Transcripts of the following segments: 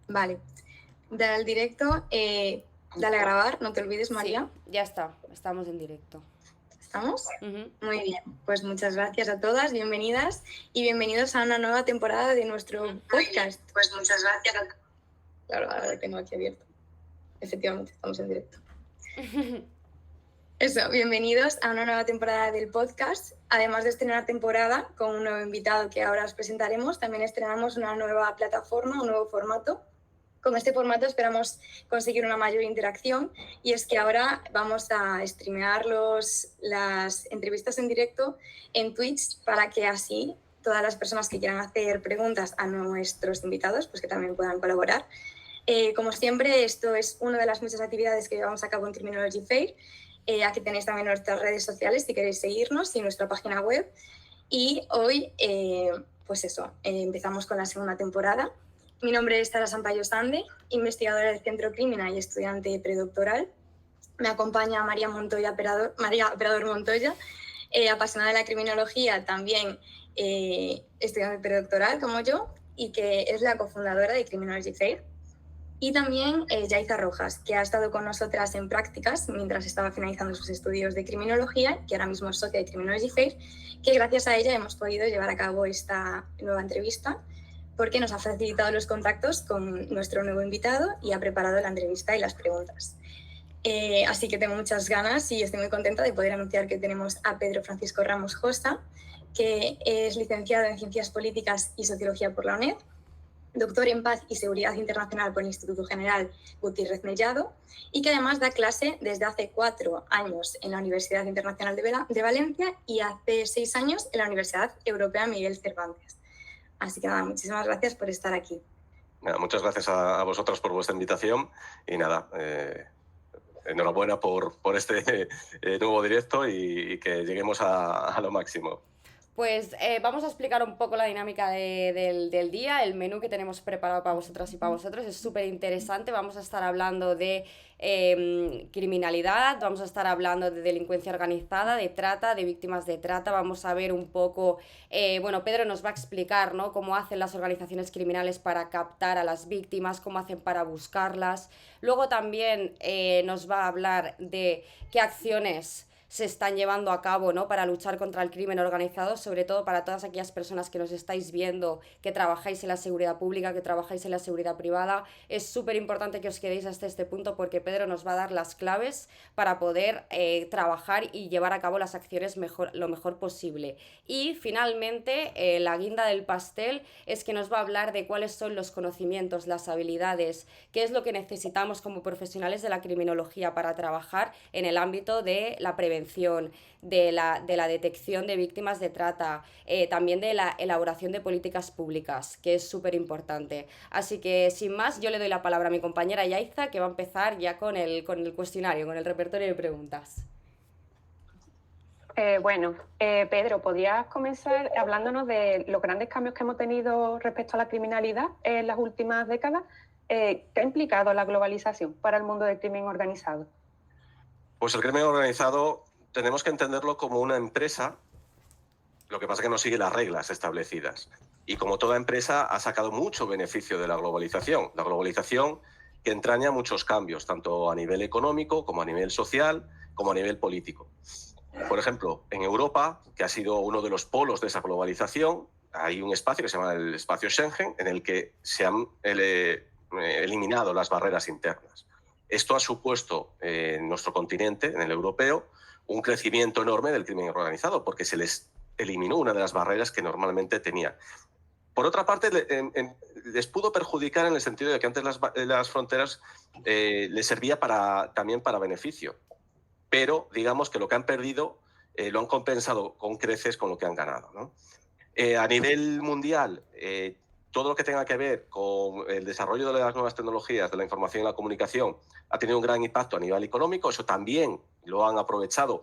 Vale. Dale al directo, dale a grabar, no te olvides, María. Sí, ya está, estamos en directo. ¿Estamos? Ujú. Muy bien, pues muchas gracias a todas, bienvenidas y bienvenidos a una nueva temporada de nuestro podcast. Pues muchas gracias a todas. Claro, ahora lo tengo aquí abierto. Efectivamente, estamos en directo. Eso, bienvenidos a una nueva temporada del podcast. Además de estrenar temporada con un nuevo invitado que ahora os presentaremos, también estrenamos una nueva plataforma, un nuevo formato. Con este formato esperamos conseguir una mayor interacción y es que ahora vamos a streamear las entrevistas en directo en Twitch para que así todas las personas que quieran hacer preguntas a nuestros invitados, pues que también puedan colaborar. Como siempre, esto es una de las muchas actividades que llevamos a cabo en Criminology Fair. Aquí tenéis también nuestras redes sociales si queréis seguirnos y nuestra página web. Y hoy, pues eso, empezamos con la segunda temporada. Mi nombre es Sara Sampaio Sande, investigadora del Centro Crímina y estudiante predoctoral. Me acompaña María Operador Montoya, apasionada de la criminología, también estudiante predoctoral como yo, y que es la cofundadora de Criminology Fair. Y también Yaiza Rojas, que ha estado con nosotras en prácticas mientras estaba finalizando sus estudios de criminología, que ahora mismo es socia de Criminology Fair, que gracias a ella hemos podido llevar a cabo esta nueva entrevista porque nos ha facilitado los contactos con nuestro nuevo invitado y ha preparado la entrevista y las preguntas. Así que tengo muchas ganas y estoy muy contenta de poder anunciar que tenemos a Pedro Francisco Ramos Josa, que es licenciado en Ciencias Políticas y Sociología por la UNED, doctor en Paz y Seguridad Internacional por el Instituto General Gutiérrez Mellado y que además da clase desde hace 4 años en la Universidad Internacional de Valencia y hace 6 años en la Universidad Europea Miguel Cervantes. Así que nada, muchísimas gracias por estar aquí. Nada, muchas gracias a vosotros por vuestra invitación y nada, enhorabuena por este nuevo directo y que lleguemos a lo máximo. Pues vamos a explicar un poco la dinámica del día, el menú que tenemos preparado para vosotras y para vosotros. Es súper interesante. Vamos a estar hablando de criminalidad, vamos a estar hablando de delincuencia organizada, de trata, de víctimas de trata. Vamos a ver un poco, bueno, Pedro nos va a explicar, ¿no?, cómo hacen las organizaciones criminales para captar a las víctimas, cómo hacen para buscarlas. Luego también nos va a hablar de qué acciones se están llevando a cabo, ¿no?, para luchar contra el crimen organizado, sobre todo para todas aquellas personas que nos estáis viendo, que trabajáis en la seguridad pública, que trabajáis en la seguridad privada. Es súper importante que os quedéis hasta este punto porque Pedro nos va a dar las claves para poder trabajar y llevar a cabo las acciones lo mejor posible. Y finalmente, la guinda del pastel es que nos va a hablar de cuáles son los conocimientos, las habilidades, qué es lo que necesitamos como profesionales de la criminología para trabajar en el ámbito de la prevención, de la detección de víctimas de trata, también de la elaboración de políticas públicas, que es súper importante. Así que, sin más, yo le doy la palabra a mi compañera Yaiza, que va a empezar ya con el cuestionario, con el repertorio de preguntas. Pedro, ¿podrías comenzar hablándonos de los grandes cambios que hemos tenido respecto a la criminalidad en las últimas décadas? ¿Qué ha implicado la globalización para el mundo del crimen organizado? Pues el crimen organizado tenemos que entenderlo como una empresa, lo que pasa es que no sigue las reglas establecidas. Y como toda empresa ha sacado mucho beneficio de la globalización. La globalización que entraña muchos cambios, tanto a nivel económico como a nivel social, como a nivel político. Por ejemplo, en Europa, que ha sido uno de los polos de esa globalización, hay un espacio que se llama el espacio Schengen, en el que se han eliminado las barreras internas. Esto ha supuesto en nuestro continente, en el europeo, un crecimiento enorme del crimen organizado, porque se les eliminó una de las barreras que normalmente tenían. Por otra parte, les pudo perjudicar en el sentido de que antes las fronteras les servía también para beneficio. Pero digamos que lo que han perdido lo han compensado con creces con lo que han ganado, ¿no? A nivel mundial, todo lo que tenga que ver con el desarrollo de las nuevas tecnologías, de la información y la comunicación, ha tenido un gran impacto a nivel económico. Eso también lo han aprovechado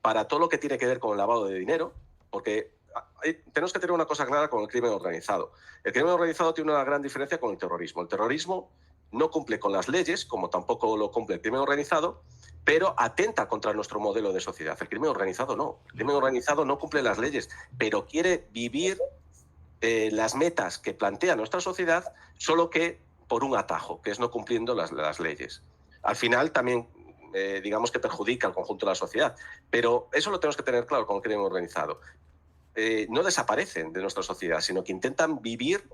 para todo lo que tiene que ver con el lavado de dinero, porque tenemos que tener una cosa clara con el crimen organizado. El crimen organizado tiene una gran diferencia con el terrorismo. El terrorismo no cumple con las leyes, como tampoco lo cumple el crimen organizado, pero atenta contra nuestro modelo de sociedad. El crimen organizado no. El crimen organizado no cumple las leyes, pero quiere vivir las metas que plantea nuestra sociedad, solo que por un atajo, que es no cumpliendo las leyes. Al final también, digamos que perjudica al conjunto de la sociedad, pero eso lo tenemos que tener claro con el crimen organizado. No desaparecen de nuestra sociedad, sino que intentan vivir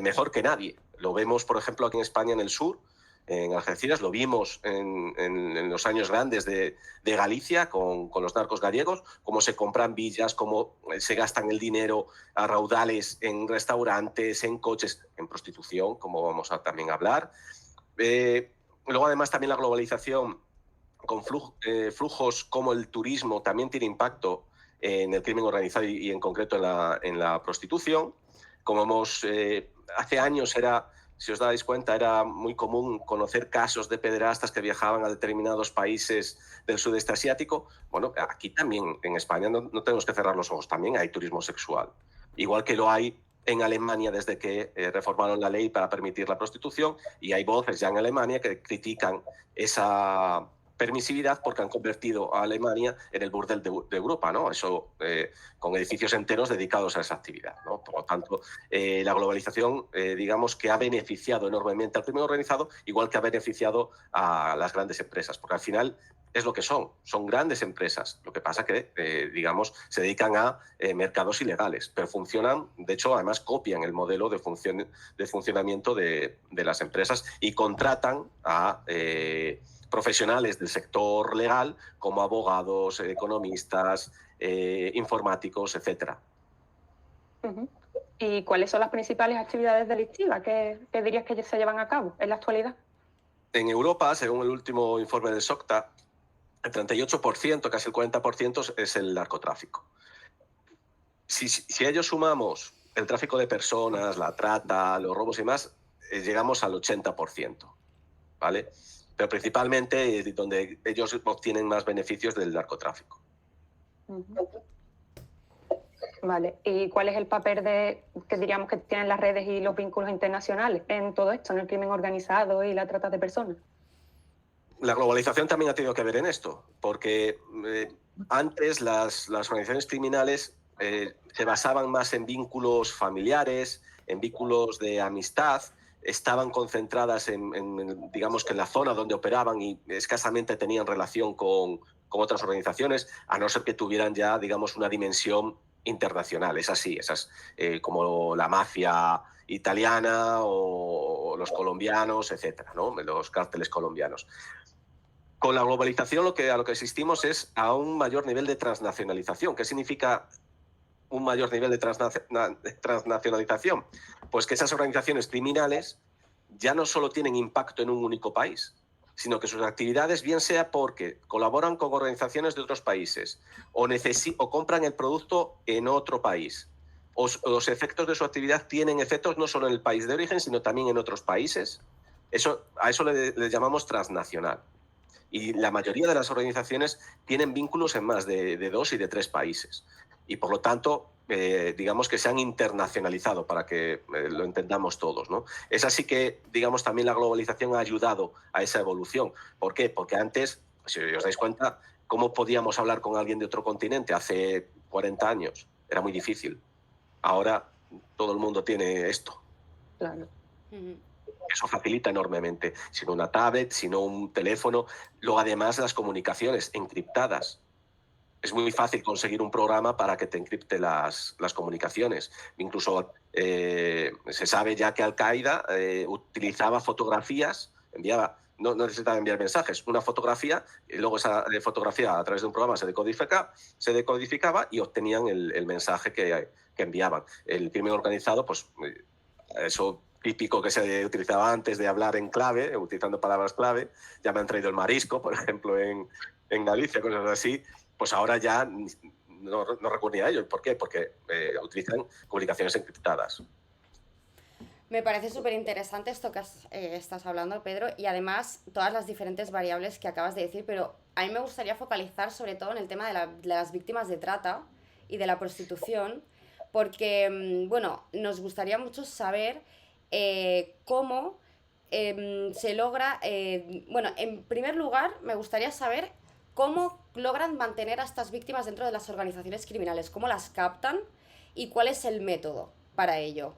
mejor que nadie. Lo vemos, por ejemplo, aquí en España, en el sur, en Algeciras, lo vimos en los años grandes de Galicia con los narcos gallegos, cómo se compran villas, cómo se gastan el dinero a raudales en restaurantes, en coches, en prostitución, como vamos a también hablar. Luego, además, también la globalización con flujos como el turismo también tiene impacto en el crimen organizado y en concreto en la prostitución. Como hace años era, si os dais cuenta, era muy común conocer casos de pederastas que viajaban a determinados países del sudeste asiático. Bueno, aquí también en España no tenemos que cerrar los ojos, también hay turismo sexual. Igual que lo hay en Alemania desde que reformaron la ley para permitir la prostitución, y hay voces ya en Alemania que critican esa permisividad porque han convertido a Alemania en el burdel de Europa, ¿no? Eso con edificios enteros dedicados a esa actividad, ¿no? Por lo tanto, la globalización, digamos que ha beneficiado enormemente al crimen organizado, igual que ha beneficiado a las grandes empresas, porque al final es lo que son grandes empresas. Lo que pasa que, digamos, se dedican a mercados ilegales, pero funcionan, de hecho, además copian el modelo de funcionamiento de las empresas y contratan a profesionales del sector legal como abogados, economistas, informáticos, etc. ¿Y cuáles son las principales actividades delictivas que dirías que se llevan a cabo en la actualidad? En Europa, según el último informe del SOCTA, el 38%, casi el 40% es el narcotráfico. Si a ello sumamos el tráfico de personas, la trata, los robos y más, llegamos al 80%, ¿vale? Pero principalmente donde ellos obtienen más beneficios del narcotráfico. Vale, ¿y cuál es el papel que diríamos que tienen las redes y los vínculos internacionales en todo esto, en el crimen organizado y la trata de personas? La globalización también ha tenido que ver en esto, porque antes las organizaciones criminales se basaban más en vínculos familiares, en vínculos de amistad, estaban concentradas digamos que en la zona donde operaban y escasamente tenían relación con otras organizaciones, a no ser que tuvieran ya, digamos, una dimensión internacional. Es así, esas como la mafia italiana o los colombianos, etcétera, ¿no? Los cárteles colombianos. Con la globalización a lo que asistimos es a un mayor nivel de transnacionalización. ¿Qué significa un mayor nivel de transnacionalización? Pues que esas organizaciones criminales ya no solo tienen impacto en un único país, sino que sus actividades, bien sea porque colaboran con organizaciones de otros países o compran el producto en otro país, o los efectos de su actividad tienen efectos no solo en el país de origen, sino también en otros países. A eso le llamamos transnacional. Y la mayoría de las organizaciones tienen vínculos en más de 2 y de 3 países. Y por lo tanto, digamos que se han internacionalizado, para que lo entendamos todos, ¿no? Es así que, digamos, también la globalización ha ayudado a esa evolución. ¿Por qué? Porque antes, si os dais cuenta, ¿cómo podíamos hablar con alguien de otro continente hace 40 años? Era muy difícil. Ahora todo el mundo tiene esto. Claro. Eso facilita enormemente. Sino una tablet, sino un teléfono. Luego, además, las comunicaciones encriptadas. Es muy fácil conseguir un programa para que te encripte las comunicaciones. Incluso se sabe ya que Al-Qaeda utilizaba fotografías, no necesitaba enviar mensajes, una fotografía, y luego esa fotografía a través de un programa se decodificaba y obtenían el mensaje que enviaban. El crimen organizado, pues eso típico que se utilizaba antes de hablar en clave, utilizando palabras clave, ya me han traído el marisco, por ejemplo, en Galicia, cosas así. Pues ahora ya no recuerdo ni a ellos. ¿Por qué? Porque utilizan comunicaciones encriptadas. Me parece súper interesante esto que estás hablando, Pedro, y además todas las diferentes variables que acabas de decir, pero a mí me gustaría focalizar sobre todo en el tema de las víctimas de trata y de la prostitución, porque, bueno, nos gustaría mucho saber cómo se logra... bueno, en primer lugar, me gustaría saber cómo logran mantener a estas víctimas dentro de las organizaciones criminales, cómo las captan y cuál es el método para ello.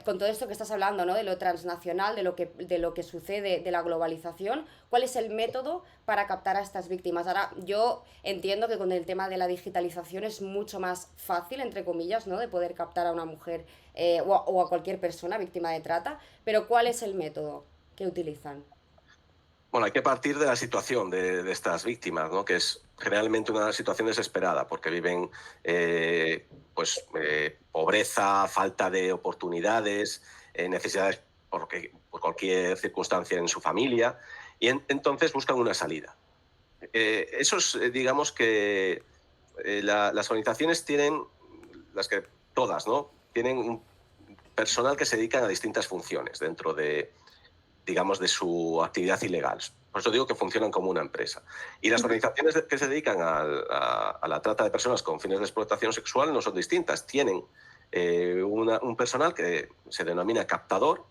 Con todo esto que estás hablando, ¿no? De lo transnacional, de lo que sucede, de la globalización, ¿cuál es el método para captar a estas víctimas? Ahora, yo entiendo que con el tema de la digitalización es mucho más fácil, entre comillas, ¿no? De poder captar a una mujer o a cualquier persona víctima de trata, pero ¿cuál es el método que utilizan? Bueno, hay que partir de la situación de estas víctimas, ¿no? Que es generalmente una situación desesperada, porque viven pobreza, falta de oportunidades, necesidades por cualquier circunstancia en su familia, y entonces buscan una salida. Digamos que las organizaciones tienen, todas, ¿no? Tienen un personal que se dedican a distintas funciones dentro digamos, de su actividad ilegal. Por eso digo que funcionan como una empresa. Y las organizaciones que se dedican a la trata de personas con fines de explotación sexual no son distintas. Tienen un personal que se denomina captador,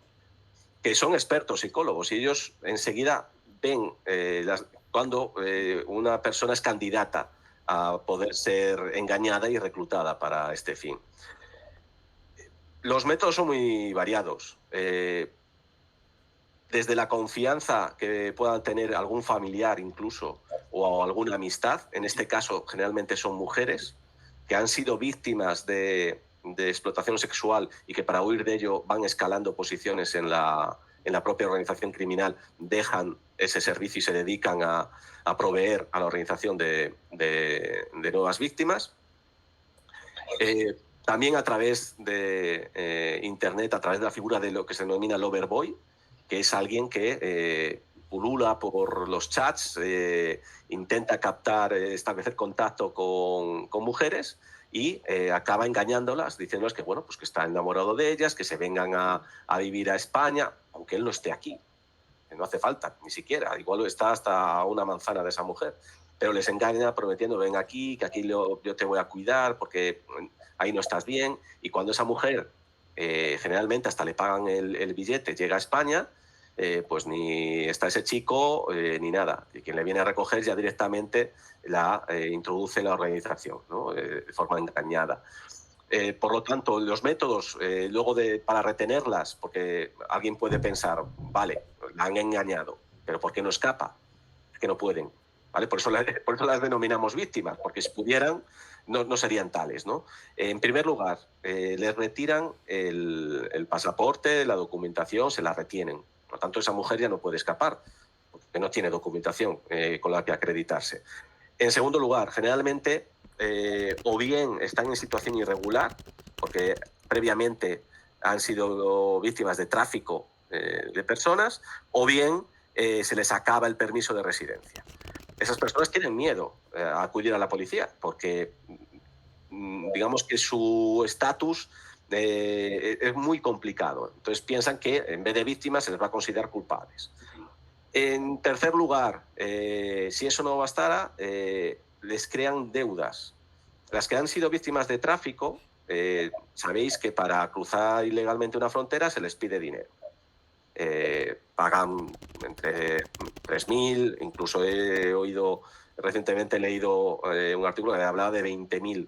que son expertos psicólogos, y ellos enseguida ven cuando una persona es candidata a poder ser engañada y reclutada para este fin. Los métodos son muy variados. Desde la confianza que puedan tener algún familiar incluso o alguna amistad, en este caso generalmente son mujeres que han sido víctimas de explotación sexual y que para huir de ello van escalando posiciones en la propia organización criminal, dejan ese servicio y se dedican a proveer a la organización de nuevas víctimas. También a través de Internet, a través de la figura de lo que se denomina Loverboy, que es alguien que pulula por los chats, intenta establecer contacto con mujeres y acaba engañándolas, diciéndoles que, bueno, pues que está enamorado de ellas, que se vengan a vivir a España, aunque él no esté aquí, que no hace falta, ni siquiera, igual está hasta a una manzana de esa mujer, pero les engaña prometiendo, ven aquí, que aquí yo te voy a cuidar porque ahí no estás bien, y cuando esa mujer generalmente hasta le pagan el billete, llega a España, pues ni está ese chico ni nada. Y quien le viene a recoger ya directamente la introduce en la organización, ¿no? De forma engañada. Por lo tanto, los métodos luego para retenerlas, porque alguien puede pensar, vale, la han engañado, pero ¿por qué no escapa? Es que no pueden. ¿Vale? Por eso las denominamos víctimas, porque si pudieran no serían tales, ¿no? En primer lugar, les retiran el pasaporte, la documentación, se la retienen. Por lo tanto, esa mujer ya no puede escapar, porque no tiene documentación con la que acreditarse. En segundo lugar, generalmente o bien están en situación irregular, porque previamente han sido víctimas de tráfico de personas, o bien se les acaba el permiso de residencia. Esas personas tienen miedo a acudir a la policía porque digamos que su estatus es muy complicado. Entonces piensan que en vez de víctimas se les va a considerar culpables. En tercer lugar, si eso no bastara, les crean deudas. Las que han sido víctimas de tráfico, sabéis que para cruzar ilegalmente una frontera se les pide dinero. Pagan entre 3.000, incluso recientemente he leído un artículo que hablaba de 20.000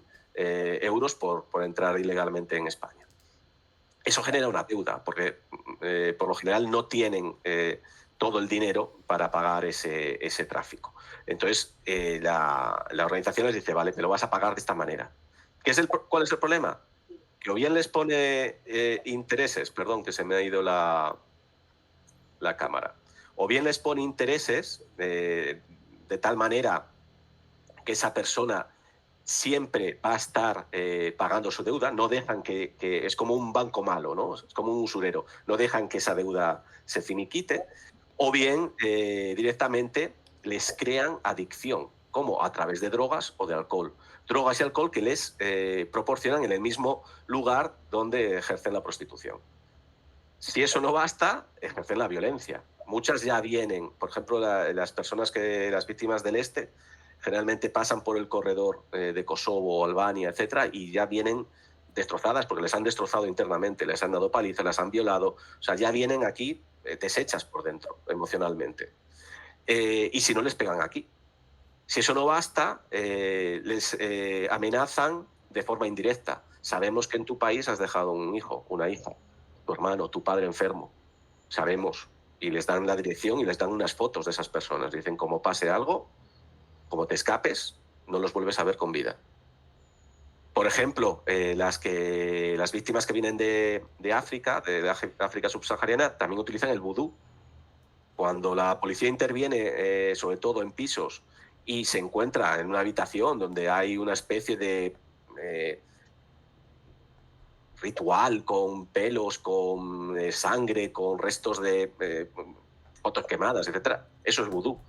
euros por entrar ilegalmente en España. Eso genera una deuda, porque por lo general no tienen todo el dinero para pagar ese tráfico. Entonces, la organización les dice, vale, te lo vas a pagar de esta manera. ¿Cuál es el problema? Que o bien les pone intereses, perdón, que se me ha ido la cámara, o bien les pone intereses de tal manera que esa persona siempre va a estar pagando su deuda, no dejan que es como un banco malo, ¿no? Es como un usurero, no dejan que esa deuda se finiquite, o bien directamente les crean adicción, como a través de drogas o de alcohol. Drogas y alcohol que les proporcionan en el mismo lugar donde ejercen la prostitución. Si eso no basta, ejercen la violencia. Muchas ya vienen, por ejemplo, las víctimas del este, generalmente pasan por el corredor de Kosovo, Albania, etcétera, y ya vienen destrozadas porque les han destrozado internamente, les han dado palizas, las han violado, o sea, ya vienen aquí deshechas por dentro, emocionalmente. Y si no, les pegan aquí. Si eso no basta, les amenazan de forma indirecta. sabemos que en tu país has dejado un hijo, una hija, tu hermano, tu padre enfermo. Sabemos. Y les dan la dirección y les dan unas fotos de esas personas. Dicen, como pase algo, como te escapes, no los vuelves a ver con vida. Por ejemplo, las víctimas que vienen de África, de África subsahariana, también utilizan el vudú. Cuando la policía interviene, sobre todo en pisos, y se encuentra en una habitación donde hay una especie de ritual con pelos, con sangre, con restos de fotos quemadas, etc., eso es vudú.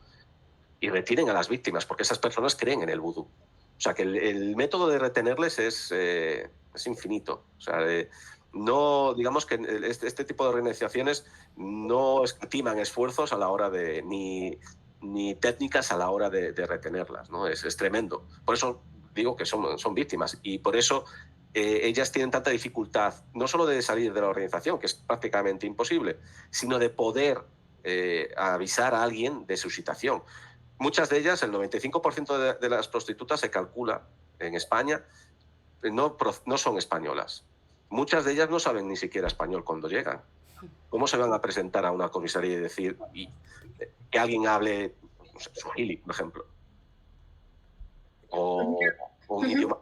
Y retienen a las víctimas, porque esas personas creen en el vudú. O sea, que el método de retenerles es infinito. O sea, no, digamos que este tipo de organizaciones no escatiman esfuerzos a la hora de, ni técnicas a la hora de retenerlas, ¿no? Es tremendo. Por eso digo que son víctimas, y por eso ellas tienen tanta dificultad, no solo de salir de la organización, que es prácticamente imposible, sino de poder avisar a alguien de su situación. Muchas de ellas, el 95% de las prostitutas, se calcula en España, no son españolas. Muchas de ellas no saben ni siquiera español cuando llegan. ¿Cómo se van a presentar a una comisaría y decir que alguien hable, no sé, suajili, por ejemplo? O un idioma.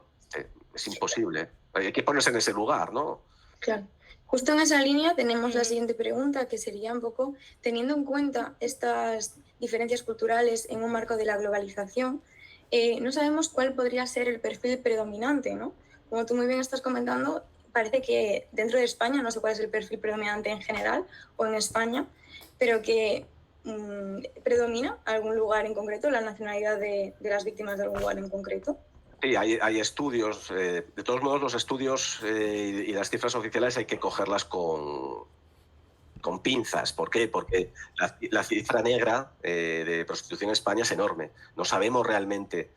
Es imposible. Hay que ponerse en ese lugar, ¿no? Claro. Justo en esa línea tenemos la siguiente pregunta, que sería un poco, teniendo en cuenta estas diferencias culturales en un marco de la globalización, no sabemos cuál podría ser el perfil predominante, ¿no? Como tú muy bien estás comentando, parece que dentro de España, no sé cuál es el perfil predominante en general o en España, pero que predomina algún lugar en concreto, la nacionalidad de las víctimas de algún lugar en concreto. Sí, hay estudios. De todos modos, los estudios y las cifras oficiales hay que cogerlas con pinzas. ¿Por qué? Porque la cifra negra de prostitución en España es enorme. No sabemos realmente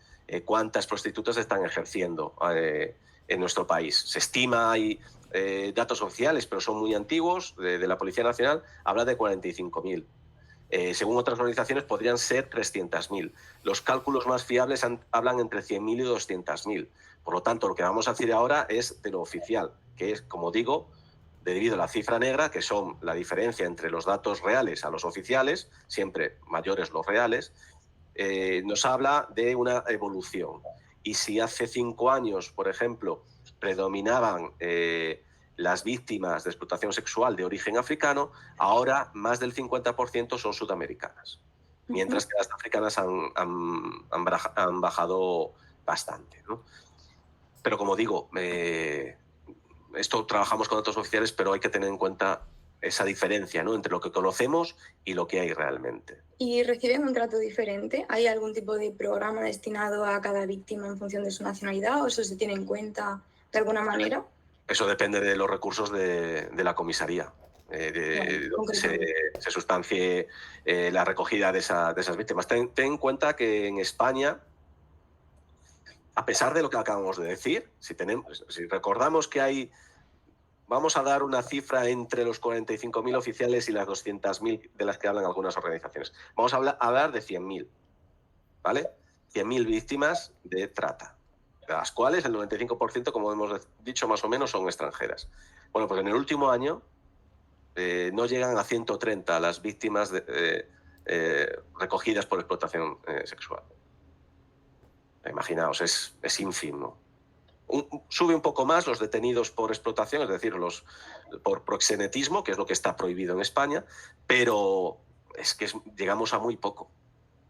cuántas prostitutas están ejerciendo en nuestro país. Se estima, hay datos oficiales, pero son muy antiguos, de la Policía Nacional, habla de 45.000. Según otras organizaciones, podrían ser 300.000. Los cálculos más fiables hablan entre 100.000 y 200.000. Por lo tanto, lo que vamos a decir ahora es de lo oficial, que es, como digo, debido a la cifra negra, que son la diferencia entre los datos reales a los oficiales, siempre mayores los reales, nos habla de una evolución. Y si hace 5 años, por ejemplo, predominaban las víctimas de explotación sexual de origen africano, ahora más del 50% son sudamericanas, mientras que las africanas han bajado bastante, ¿no? Pero como digo, esto trabajamos con datos oficiales, pero hay que tener en cuenta esa diferencia, ¿no?, entre lo que conocemos y lo que hay realmente. ¿Y reciben un trato diferente? ¿Hay algún tipo de programa destinado a cada víctima en función de su nacionalidad, o eso se tiene en cuenta de alguna manera? Eso depende de los recursos de la comisaría, donde se sustancie la recogida de esas víctimas. Ten en cuenta que en España, a pesar de lo que acabamos de decir, si recordamos que vamos a dar una cifra entre los 45.000 oficiales y las 200.000 de las que hablan algunas organizaciones. Vamos a hablar de 100.000, ¿vale? 100.000 víctimas de trata, de las cuales el 95%, como hemos dicho, más o menos son extranjeras. Bueno, pues en el último año no llegan a 130 las víctimas recogidas por explotación sexual. Imaginaos, es ínfimo. Sube un poco más los detenidos por explotación, es decir, por proxenetismo, que es lo que está prohibido en España, pero es que llegamos a muy poco.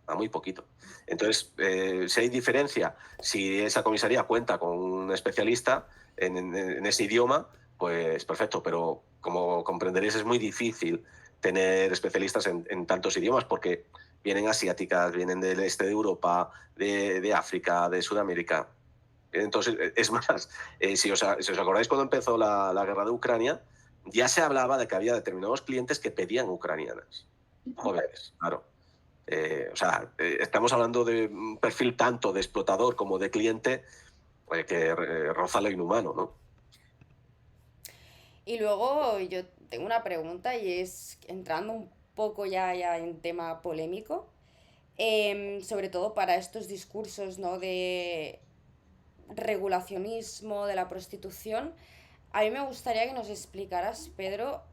A muy poquito. Entonces, si hay diferencia, si esa comisaría cuenta con un especialista en ese idioma, pues perfecto, pero como comprenderéis, es muy difícil tener especialistas en tantos idiomas, porque vienen asiáticas, vienen del este de Europa, de África, de Sudamérica. Entonces, es más, si os acordáis, cuando empezó la guerra de Ucrania, ya se hablaba de que había determinados clientes que pedían ucranianas, jóvenes, claro. Estamos hablando de un perfil tanto de explotador como de cliente que roza lo inhumano, ¿no? Y luego yo tengo una pregunta, y es, entrando un poco ya en tema polémico, sobre todo para estos discursos, ¿no?, regulacionismo de la prostitución, a mí me gustaría que nos explicaras, Pedro,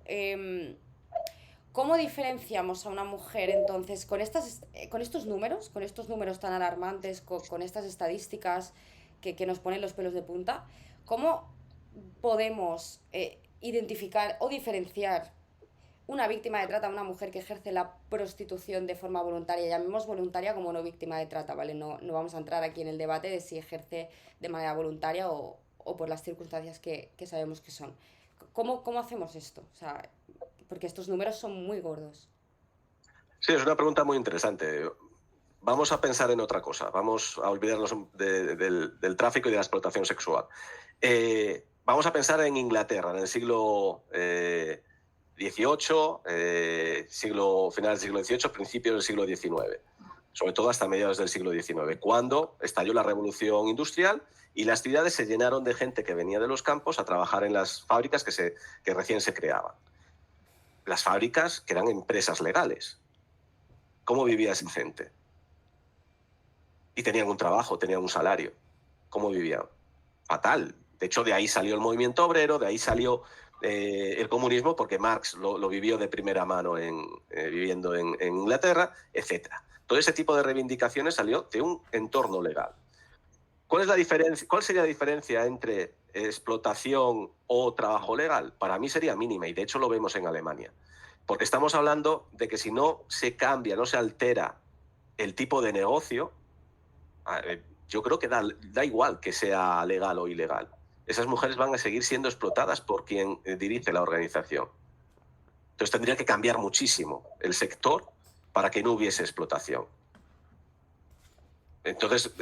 ¿cómo diferenciamos a una mujer entonces con estos números tan alarmantes, con estas estadísticas que nos ponen los pelos de punta? ¿Cómo podemos identificar o diferenciar una víctima de trata, una mujer que ejerce la prostitución de forma voluntaria? Llamemos voluntaria como no víctima de trata, ¿vale? No vamos a entrar aquí en el debate de si ejerce de manera voluntaria o por las circunstancias que sabemos que son. ¿Cómo hacemos esto? O sea, porque estos números son muy gordos. Sí, es una pregunta muy interesante. Vamos a pensar en otra cosa. Vamos a olvidarnos del tráfico y de la explotación sexual. Vamos a pensar en Inglaterra, en el siglo XVIII, finales del siglo XVIII, principios del siglo XIX, sobre todo hasta mediados del siglo XIX, cuando estalló la revolución industrial y las ciudades se llenaron de gente que venía de los campos a trabajar en las fábricas que recién se creaban. Las fábricas que eran empresas legales. ¿Cómo vivía esa gente? Y tenían un trabajo, tenían un salario. ¿Cómo vivían? Fatal. De hecho, de ahí salió el movimiento obrero, de ahí salió el comunismo, porque Marx lo vivió de primera mano viviendo en Inglaterra, etc. Todo ese tipo de reivindicaciones salió de un entorno legal. ¿Cuál es la diferencia? ¿Cuál sería la diferencia entre explotación o trabajo legal? Para mí sería mínima, y de hecho lo vemos en Alemania. Porque estamos hablando de que si no se cambia, no se altera el tipo de negocio, yo creo que da igual que sea legal o ilegal. Esas mujeres van a seguir siendo explotadas por quien dirige la organización. Entonces tendría que cambiar muchísimo el sector para que no hubiese explotación. Entonces,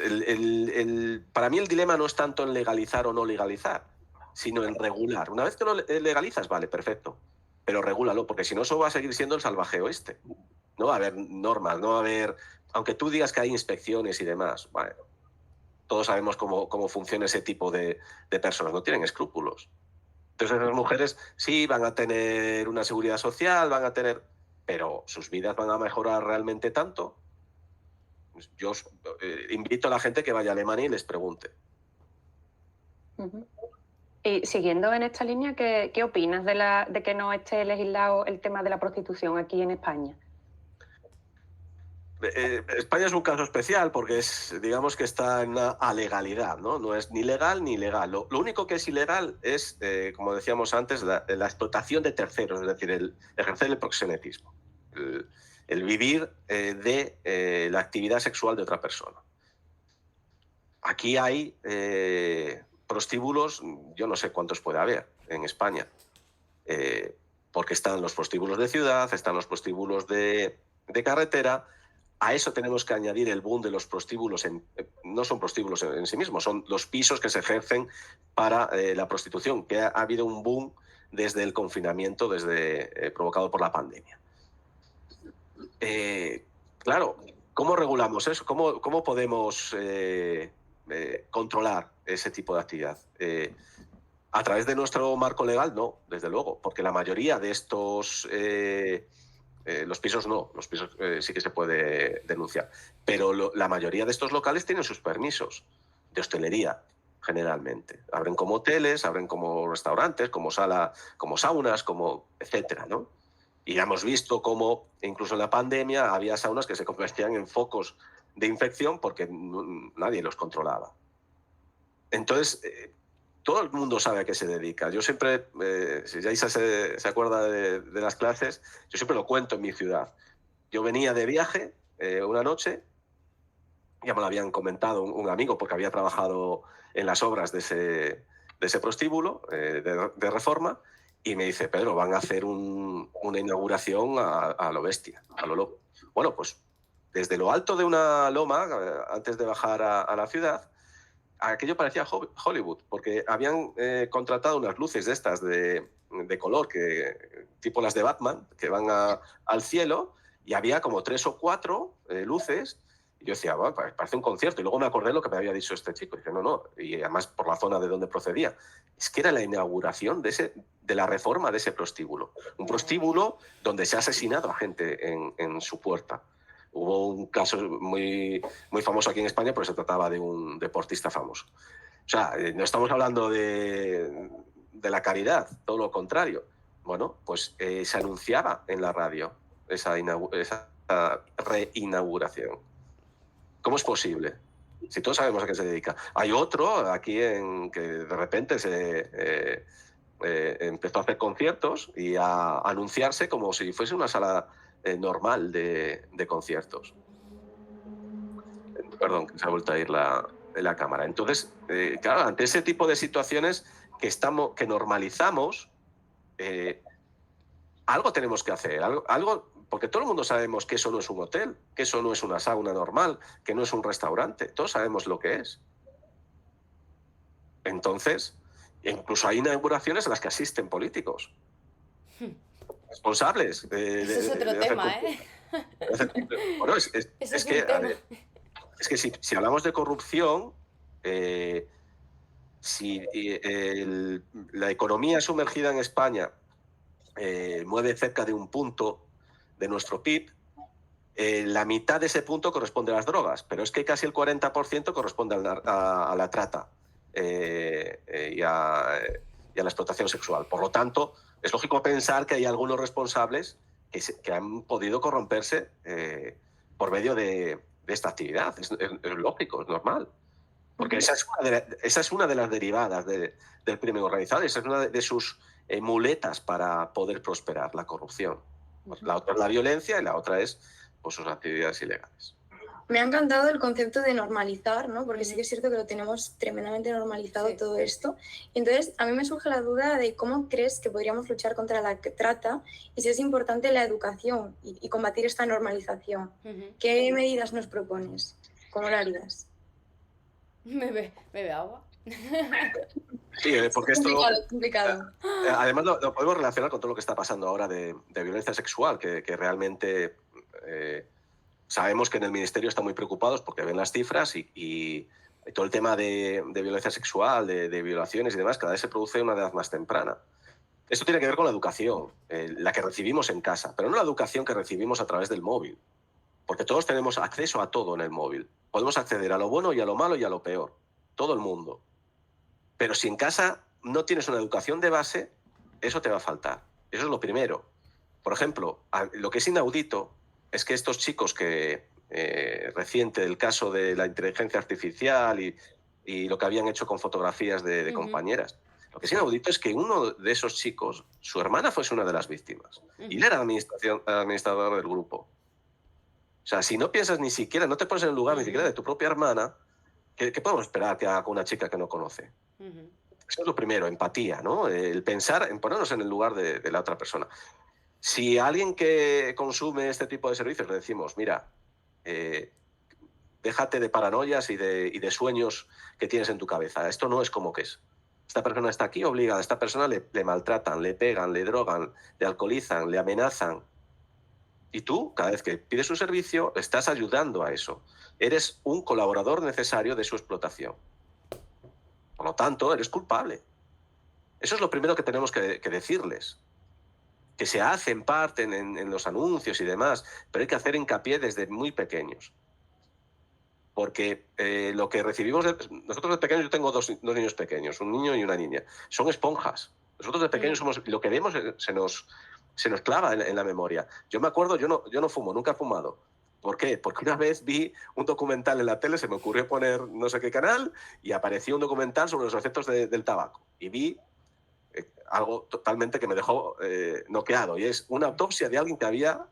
para mí el dilema no es tanto en legalizar o no legalizar, sino en regular. Una vez que lo legalizas, vale, perfecto, pero regúlalo, porque si no, eso va a seguir siendo el salvajeo este. No va a haber normas, no va a haber... Aunque tú digas que hay inspecciones y demás, bueno, todos sabemos cómo funciona ese tipo de personas, no tienen escrúpulos. Entonces las mujeres sí van a tener una seguridad social, pero sus vidas van a mejorar realmente tanto. Yo invito a la gente que vaya a Alemania y les pregunte. Uh-huh. Y siguiendo en esta línea, ¿qué opinas de que no esté legislado el tema de la prostitución aquí en España? España es un caso especial porque digamos que está en una alegalidad, ¿no? No es ni legal ni ilegal. Lo único que es ilegal es, como decíamos antes, la explotación de terceros, es decir, el ejercer el proxenetismo, el vivir de la actividad sexual de otra persona. Aquí hay prostíbulos, yo no sé cuántos puede haber en España, porque están los prostíbulos de ciudad, están los prostíbulos de carretera. A eso tenemos que añadir el boom de los prostíbulos. No son prostíbulos en sí mismos, son los pisos que se ejercen para la prostitución, que ha habido un boom desde el confinamiento, provocado por la pandemia. Claro, ¿cómo regulamos eso? ¿Cómo podemos controlar ese tipo de actividad? A través de nuestro marco legal, no, desde luego, porque la mayoría de estos... los pisos no, los pisos sí que se puede denunciar, pero la mayoría de estos locales tienen sus permisos de hostelería, generalmente. Abren como hoteles, abren como restaurantes, como saunas, etcétera, ¿no? Y ya hemos visto cómo, incluso en la pandemia, había saunas que se convertían en focos de infección porque nadie los controlaba. Entonces, todo el mundo sabe a qué se dedica. Yo siempre, si ya Isa se acuerda de las clases, yo siempre lo cuento en mi ciudad. Yo venía de viaje una noche, ya me lo habían comentado un amigo porque había trabajado en las obras de ese prostíbulo de reforma, y me dice: Pedro, van a hacer una inauguración a lo bestia, a lo loco. Bueno, pues desde lo alto de una loma, antes de bajar a la ciudad, aquello parecía Hollywood, porque habían contratado unas luces de estas de color, tipo las de Batman, que van al cielo, y había como 3 o 4 luces, y yo decía, bueno, parece un concierto, y luego me acordé lo que me había dicho este chico, y dije, no, y además por la zona de donde procedía. Es que era la inauguración de la reforma de ese prostíbulo, un prostíbulo donde se ha asesinado a gente en su puerta. Hubo un caso muy, muy famoso aquí en España, pero se trataba de un deportista famoso. O sea, no estamos hablando de la caridad, todo lo contrario. Bueno, pues se anunciaba en la radio esa reinauguración. ¿Cómo es posible? Si todos sabemos a qué se dedica. Hay otro aquí que de repente empezó a hacer conciertos y a anunciarse como si fuese una sala normal de conciertos. Perdón, que se ha vuelto a ir la cámara. Entonces, claro, ante ese tipo de situaciones que normalizamos, algo tenemos que hacer, algo, porque todo el mundo sabemos que eso no es un hotel, que eso no es una sauna normal, que no es un restaurante, todos sabemos lo que es. Entonces, incluso hay inauguraciones a las que asisten políticos, responsables. Eso es otro tema, ¿eh? Bueno, Eso es que, a ver, es que si hablamos de corrupción, si la economía sumergida en España mueve cerca de un punto de nuestro PIB, la mitad de ese punto corresponde a las drogas, pero es que casi el 40% corresponde a la trata y a la explotación sexual. Por lo tanto, es lógico pensar que hay algunos responsables que han podido corromperse por medio de esta actividad. Es lógico, es normal. Porque esa es una de las derivadas del crimen organizado, esa es una de sus muletas para poder prosperar, la corrupción. La otra es la violencia y la otra es pues, sus actividades ilegales. Me ha encantado el concepto de normalizar, ¿no? Porque sí que es cierto que lo tenemos tremendamente normalizado todo esto. Y entonces, a mí me surge la duda de cómo crees que podríamos luchar contra la trata y si es importante la educación y combatir esta normalización. ¿Qué medidas nos propones? ¿Cómo lo harías? ¿Bebe agua? Sí, porque esto... Es complicado. Además, lo podemos relacionar con todo lo que está pasando ahora de violencia sexual, que realmente... sabemos que en el Ministerio están muy preocupados porque ven las cifras y todo el tema de violencia sexual, de violaciones y demás, cada vez se produce de una edad más temprana. Esto tiene que ver con la educación, la que recibimos en casa, pero no la educación que recibimos a través del móvil, porque todos tenemos acceso a todo en el móvil. Podemos acceder a lo bueno y a lo malo y a lo peor, todo el mundo. Pero si en casa no tienes una educación de base, eso te va a faltar. Eso es lo primero. Por ejemplo, lo que es inaudito es que estos chicos que reciente del caso de la inteligencia artificial y lo que habían hecho con fotografías de compañeras, lo que es inaudito es que uno de esos chicos, su hermana fuese una de las víctimas y él era administrador del grupo. O sea, si no piensas ni siquiera, no te pones en el lugar ni siquiera de tu propia hermana, ¿qué podemos esperar que haga con una chica que no conoce? Eso es lo primero, empatía, ¿no? El pensar en ponernos en el lugar de la otra persona. Si a alguien que consume este tipo de servicios le decimos, mira, déjate de paranoias y de sueños que tienes en tu cabeza, esto no es como que es. Esta persona está aquí obligada, a esta persona le maltratan, le pegan, le drogan, le alcoholizan, le amenazan. Y tú, cada vez que pides un servicio, estás ayudando a eso. Eres un colaborador necesario de su explotación. Por lo tanto, eres culpable. Eso es lo primero que tenemos que decirles. Que se hace en parte en los anuncios y demás, pero hay que hacer hincapié desde muy pequeños. Porque lo que recibimos... nosotros de pequeños, yo tengo dos niños pequeños, un niño y una niña. Son esponjas. Nosotros de pequeños somos... Lo que vemos se nos clava en la memoria. Yo me acuerdo, yo no fumo, nunca he fumado. ¿Por qué? Porque una vez vi un documental en la tele, se me ocurrió poner no sé qué canal y apareció un documental sobre los efectos del tabaco. Y vi algo totalmente que me dejó noqueado, y es una autopsia de alguien que había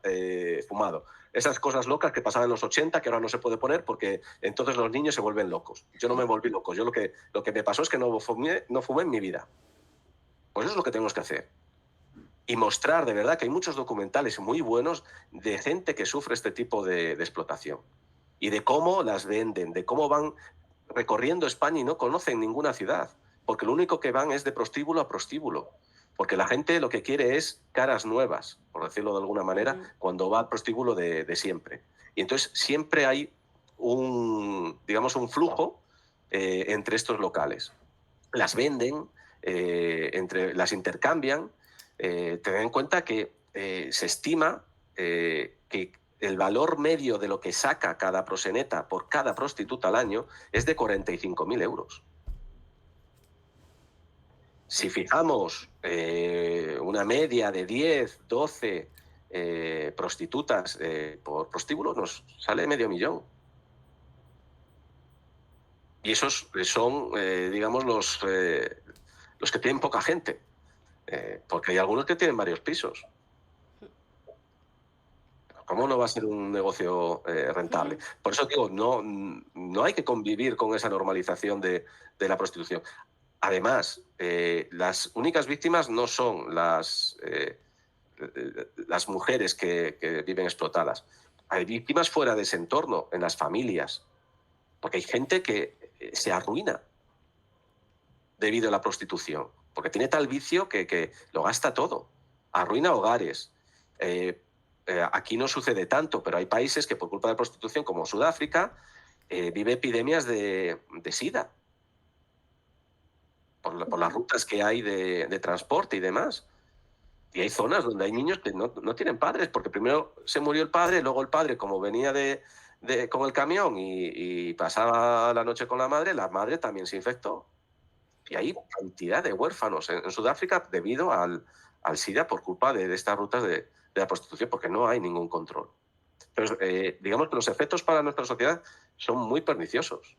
fumado. Esas cosas locas que pasaban en los 80, que ahora no se puede poner porque entonces los niños se vuelven locos. Yo no me volví loco, yo lo que me pasó es que no fumé en mi vida. Pues eso es lo que tenemos que hacer. Y mostrar de verdad que hay muchos documentales muy buenos de gente que sufre este tipo de explotación. Y de cómo las venden, de cómo van recorriendo España y no conocen ninguna ciudad. Porque lo único que van es de prostíbulo a prostíbulo. Porque la gente lo que quiere es caras nuevas, por decirlo de alguna manera, cuando va al prostíbulo de siempre. Y entonces siempre hay un flujo entre estos locales. Las venden, las intercambian. Ten en cuenta que se estima que el valor medio de lo que saca cada proxeneta por cada prostituta al año es de 45.000 euros. Si fijamos una media de 10, 12 prostitutas por prostíbulo, nos sale 500.000. Y esos son, digamos, los que tienen poca gente, porque hay algunos que tienen varios pisos. ¿Cómo no va a ser un negocio rentable? Por eso digo, no hay que convivir con esa normalización de la prostitución. Además, las únicas víctimas no son las mujeres que viven explotadas. Hay víctimas fuera de ese entorno, en las familias, porque hay gente que se arruina debido a la prostitución, porque tiene tal vicio que lo gasta todo, arruina hogares. Aquí no sucede tanto, pero hay países que por culpa de la prostitución, como Sudáfrica, vive epidemias de SIDA, por las rutas que hay de transporte y demás. Y hay zonas donde hay niños que no tienen padres, porque primero se murió el padre, luego el padre, como venía con el camión y pasaba la noche con la madre también se infectó. Y hay cantidad de huérfanos en Sudáfrica debido al SIDA por culpa de estas rutas de la prostitución, porque no hay ningún control. Entonces, digamos que los efectos para nuestra sociedad son muy perniciosos,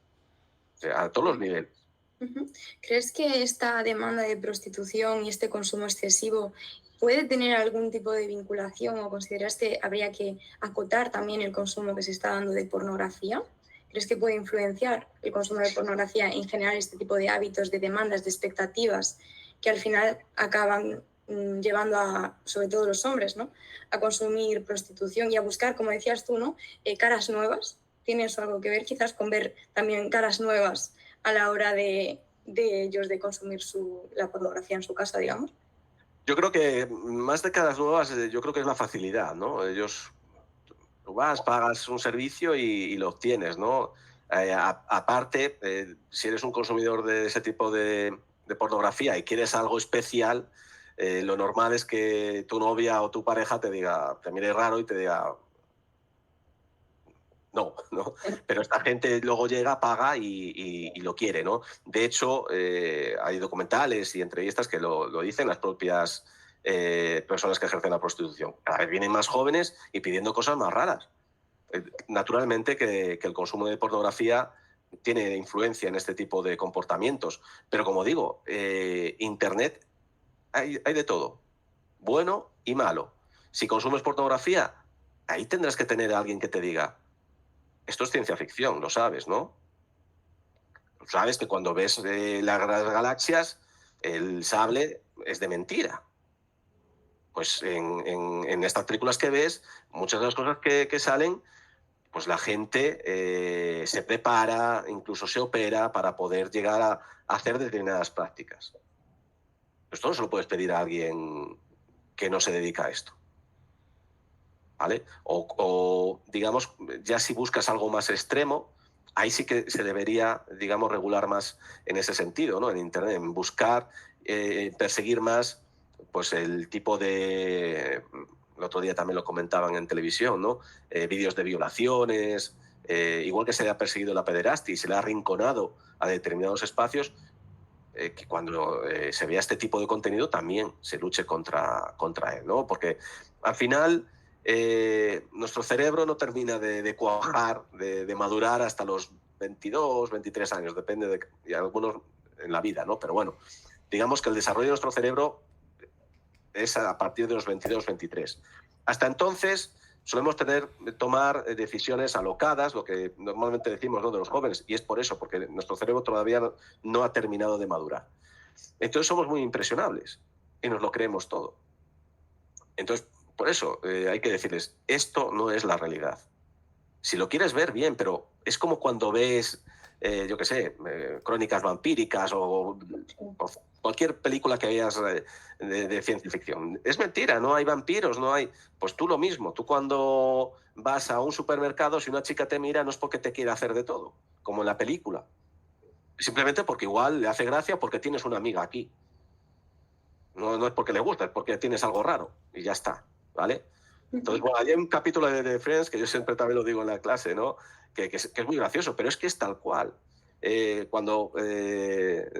a todos los niveles. ¿Crees que esta demanda de prostitución y este consumo excesivo puede tener algún tipo de vinculación, o consideras que habría que acotar también el consumo que se está dando de pornografía? ¿Crees que puede influenciar el consumo de pornografía en generar este tipo de hábitos, de demandas, de expectativas que al final acaban llevando a, sobre todo los hombres, ¿no?, a consumir prostitución y a buscar, como decías tú, ¿no?, caras nuevas? ¿Tiene eso algo que ver quizás con ver también caras nuevas a la hora de ellos de consumir la pornografía en su casa, digamos? Yo creo que más de caras nuevas, yo creo que es la facilidad, ¿no? Tú vas, pagas un servicio y lo obtienes, ¿no? Aparte, si eres un consumidor de ese tipo de pornografía y quieres algo especial, lo normal es que tu novia o tu pareja te mire raro y te diga, no. Pero esta gente luego llega, paga y lo quiere, ¿no? De hecho, hay documentales y entrevistas que lo dicen las propias personas que ejercen la prostitución. Cada vez vienen más jóvenes y pidiendo cosas más raras. Naturalmente que el consumo de pornografía tiene influencia en este tipo de comportamientos. Pero como digo, Internet hay de todo, bueno y malo. Si consumes pornografía, ahí tendrás que tener a alguien que te diga, esto es ciencia ficción, lo sabes, ¿no? Sabes que cuando ves las galaxias, el sable es de mentira. Pues en estas películas que ves, muchas de las cosas que salen, pues la gente se prepara, incluso se opera para poder llegar a hacer determinadas prácticas. Esto no se lo puedes pedir a alguien que no se dedica a esto, ¿vale? O digamos, ya si buscas algo más extremo, ahí sí que se debería, digamos, regular más en ese sentido, ¿no? En Internet, en buscar, perseguir más, pues el tipo de... El otro día también lo comentaban en televisión, ¿no? Vídeos de violaciones, igual que se le ha perseguido la pederastia y se le ha arrinconado a determinados espacios, que cuando se vea este tipo de contenido también se luche contra él, ¿no? Porque al final nuestro cerebro no termina de cuajar, de madurar hasta los 22, 23 años, depende de algunos en la vida, ¿no? Pero bueno, digamos que el desarrollo de nuestro cerebro es a partir de los 22, 23. Hasta entonces solemos tomar decisiones alocadas, lo que normalmente decimos, ¿no?, de los jóvenes, y es por eso, porque nuestro cerebro todavía no ha terminado de madurar. Entonces somos muy impresionables y nos lo creemos todo. Entonces, por eso hay que decirles, esto no es la realidad. Si lo quieres ver, bien, pero es como cuando ves, yo qué sé, crónicas vampíricas o cualquier película que veas de ciencia ficción. Es mentira, no hay vampiros, no hay... Pues tú lo mismo, tú cuando vas a un supermercado, si una chica te mira, no es porque te quiera hacer de todo, como en la película. Simplemente porque igual le hace gracia porque tienes una amiga aquí. No es porque le gusta, es porque tienes algo raro y ya está, ¿vale? Entonces, bueno, hay un capítulo de Friends que yo siempre también lo digo en la clase, ¿no? Que es muy gracioso, pero es que es tal cual. Cuando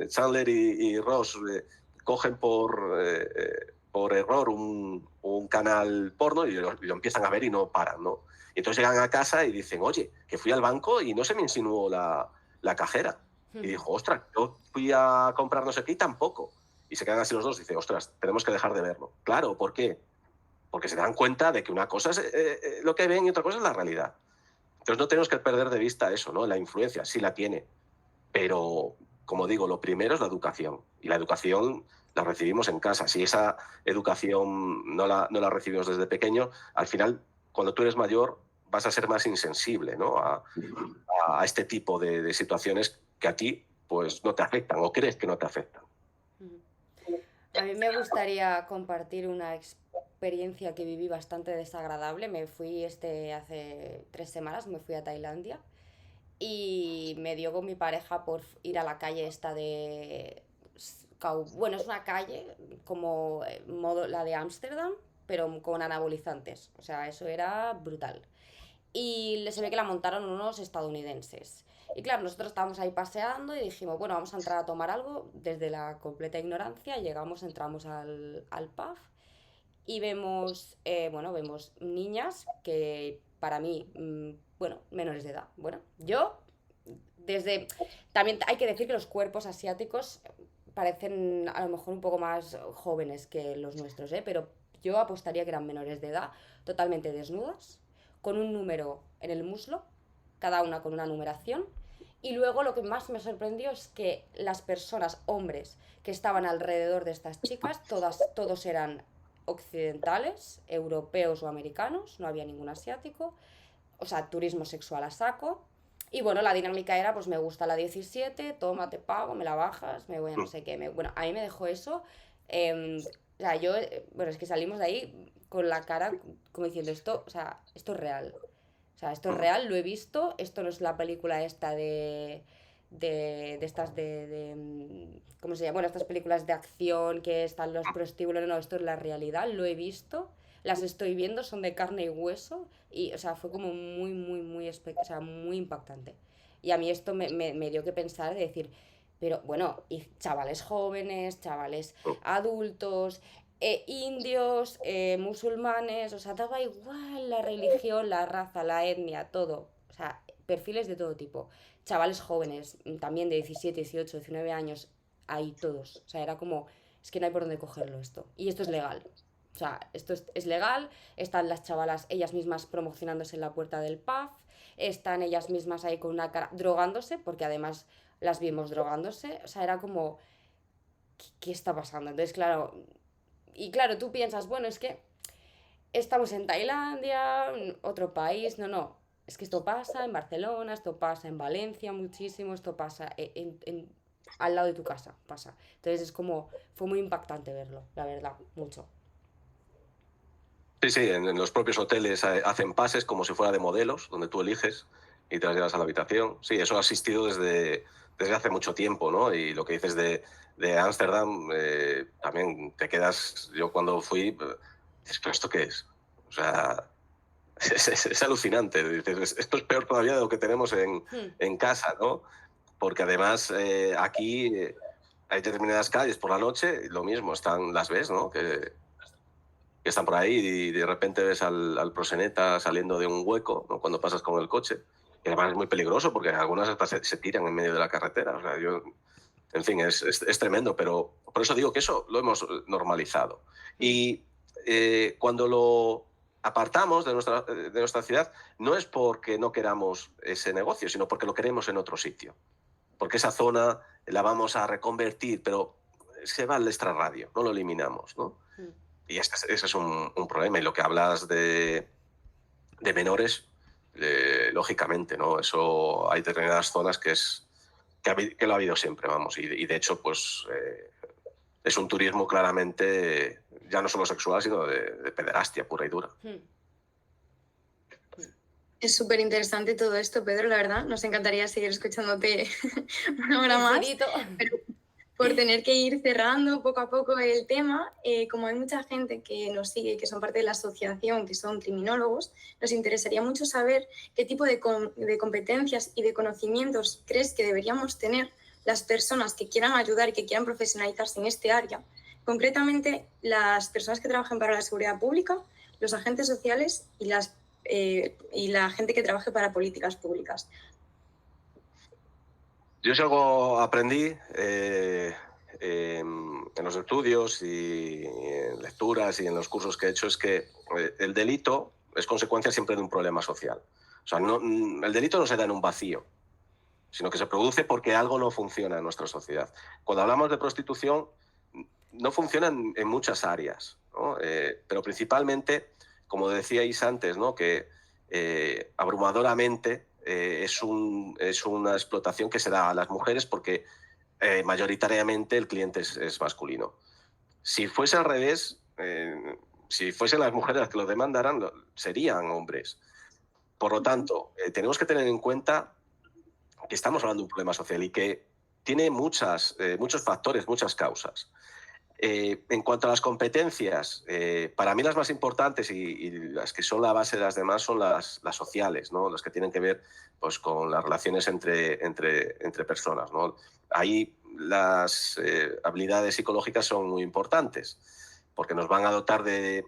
Chandler y Ross cogen por error un canal porno y lo empiezan a ver y no paran, ¿no? Y entonces llegan a casa y dicen, oye, que fui al banco y no se me insinuó la cajera. Y dijo, ostras, yo fui a comprar no sé qué y tampoco. Y se quedan así los dos y dicen, ostras, tenemos que dejar de verlo. Claro, ¿por qué? Porque se dan cuenta de que una cosa es lo que ven y otra cosa es la realidad. Entonces no tenemos que perder de vista eso, ¿no? La influencia sí la tiene, pero, como digo, lo primero es la educación. Y la educación la recibimos en casa. Si esa educación no la recibimos desde pequeño, al final, cuando tú eres mayor, vas a ser más insensible, ¿no? a este tipo de situaciones que a ti pues, no te afectan o crees que no te afectan. A mí me gustaría compartir una experiencia que viví bastante desagradable. Me fui hace 3 semanas, me fui a Tailandia y me dio con mi pareja por ir a la calle esta de... Bueno, es una calle como modo la de Ámsterdam, pero con anabolizantes. O sea, eso era brutal. Y se ve que la montaron unos estadounidenses. Y claro, nosotros estábamos ahí paseando y dijimos, bueno, vamos a entrar a tomar algo. Desde la completa ignorancia llegamos, entramos al pub y vemos, vemos niñas que para mí, bueno, menores de edad. Bueno, yo también hay que decir que los cuerpos asiáticos parecen a lo mejor un poco más jóvenes que los nuestros, ¿eh? Pero yo apostaría que eran menores de edad, totalmente desnudas, con un número en el muslo, cada una con una numeración. Y luego lo que más me sorprendió es que las personas, hombres, que estaban alrededor de estas chicas, todos eran occidentales, europeos o americanos, no había ningún asiático, o sea, turismo sexual a saco. Y bueno, la dinámica era, pues me gusta la 17, toma, te pago, me la bajas, me voy a no sé qué. Bueno, a mí me dejó eso. O sea, bueno, es que salimos de ahí con la cara como diciendo esto, o sea, esto es real. O sea, esto es real, lo he visto, esto no es la película esta de estas ¿cómo se llama? Bueno, estas películas de acción que están los prostíbulos, no, esto es la realidad, lo he visto, las estoy viendo, son de carne y hueso y, o sea, fue como muy, muy, muy, o sea, muy impactante. Y a mí esto me dio que pensar de decir, pero bueno, y chavales jóvenes, chavales adultos, indios, musulmanes, o sea, daba igual la religión, la raza, la etnia, todo. O sea, perfiles de todo tipo. Chavales jóvenes, también de 17, 18, 19 años, ahí todos. O sea, era como, es que no hay por dónde cogerlo esto. Y esto es legal. O sea, esto es legal, están las chavalas ellas mismas promocionándose en la puerta del pub, están ellas mismas ahí con una cara, drogándose, porque además las vimos drogándose. O sea, era como, ¿qué está pasando? Entonces, claro, tú piensas, bueno, es que estamos en Tailandia, otro país, no, es que esto pasa en Barcelona, esto pasa en Valencia muchísimo, esto pasa al lado de tu casa, pasa. Entonces es como, fue muy impactante verlo, la verdad, mucho. Sí, en los propios hoteles hacen pases como si fuera de modelos, donde tú eliges y te las llevas a la habitación. Sí, eso ha existido desde hace mucho tiempo, ¿no? Y lo que dices de Ámsterdam, también te quedas, yo cuando fui, dices, ¿pero esto qué es? O sea, es alucinante. Dices, esto es peor todavía de lo que tenemos en casa, ¿no? Porque además aquí hay determinadas calles por la noche, lo mismo, las ves, ¿no? Que están por ahí y de repente ves al proxeneta saliendo de un hueco, ¿no? Cuando pasas con el coche. Y además es muy peligroso porque algunas hasta se tiran en medio de la carretera. O sea, en fin, es tremendo, pero por eso digo que eso lo hemos normalizado. Y cuando lo apartamos de nuestra ciudad, no es porque no queramos ese negocio, sino porque lo queremos en otro sitio. Porque esa zona la vamos a reconvertir, pero se va al extrarradio, no lo eliminamos, ¿no? Y ese es un problema. Y lo que hablas de menores, lógicamente, ¿no? Eso hay determinadas zonas que lo ha habido siempre, vamos. Y de hecho, pues es un turismo claramente ya no solo sexual, sino de pederastia pura y dura. Es súper interesante todo esto, Pedro, la verdad. Nos encantaría seguir escuchándote una hora más. Pero por tener que ir cerrando poco a poco el tema, como hay mucha gente que nos sigue, que son parte de la asociación, que son criminólogos, nos interesaría mucho saber qué tipo de competencias y de conocimientos crees que deberíamos tener las personas que quieran ayudar y que quieran profesionalizarse en este área, concretamente las personas que trabajen para la seguridad pública, los agentes sociales y la gente que trabaje para políticas públicas. Yo si algo aprendí en los estudios y en lecturas y en los cursos que he hecho es que el delito es consecuencia siempre de un problema social. O sea, el delito no se da en un vacío, sino que se produce porque algo no funciona en nuestra sociedad. Cuando hablamos de prostitución, no funciona en muchas áreas, ¿no? Pero principalmente, como decíais antes, ¿no? Que abrumadoramente es una explotación que se da a las mujeres porque mayoritariamente el cliente es masculino. Si fuese al revés, si fuesen las mujeres las que lo demandaran, serían hombres. Por lo tanto, tenemos que tener en cuenta que estamos hablando de un problema social y que tiene muchos factores, muchas causas. En cuanto a las competencias, para mí las más importantes y las que son la base de las demás son las sociales, ¿no? Las que tienen que ver pues, con las relaciones entre personas, ¿no? Ahí las habilidades psicológicas son muy importantes porque nos van a dotar de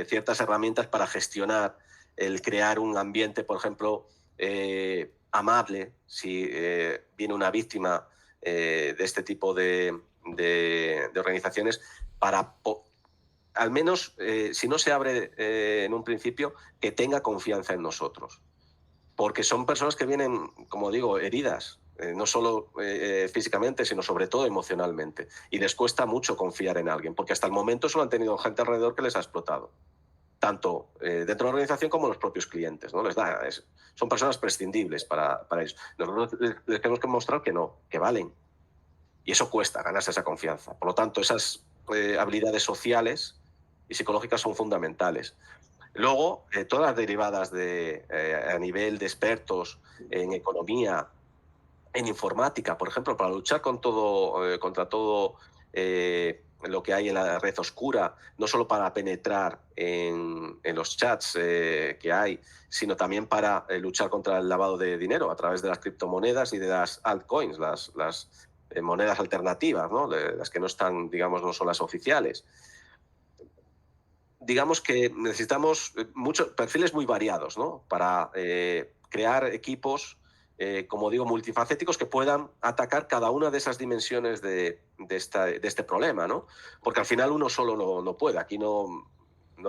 ciertas herramientas para gestionar el crear un ambiente, por ejemplo, amable si viene una víctima de este tipo de organizaciones para, al menos, si no se abre en un principio, que tenga confianza en nosotros. Porque son personas que vienen, como digo, heridas, no solo físicamente, sino sobre todo emocionalmente. Y les cuesta mucho confiar en alguien, porque hasta el momento solo han tenido gente alrededor que les ha explotado. Tanto dentro de la organización como los propios clientes, ¿no? Son personas prescindibles para ellos. Nosotros les tenemos que mostrar que no, que valen. Y eso cuesta, ganarse esa confianza. Por lo tanto, esas habilidades sociales y psicológicas son fundamentales. Luego, todas las derivadas a nivel de expertos en economía, en informática, por ejemplo, para luchar contra todo lo que hay en la red oscura, no solo para penetrar en los chats que hay, sino también para luchar contra el lavado de dinero a través de las criptomonedas y de las altcoins, las monedas alternativas, ¿no? Las que no están, digamos, no son las oficiales. Digamos que necesitamos muchos perfiles muy variados, ¿no? Para crear equipos, como digo, multifacéticos que puedan atacar cada una de esas dimensiones de este problema, ¿no? Porque al final uno solo no puede. Aquí no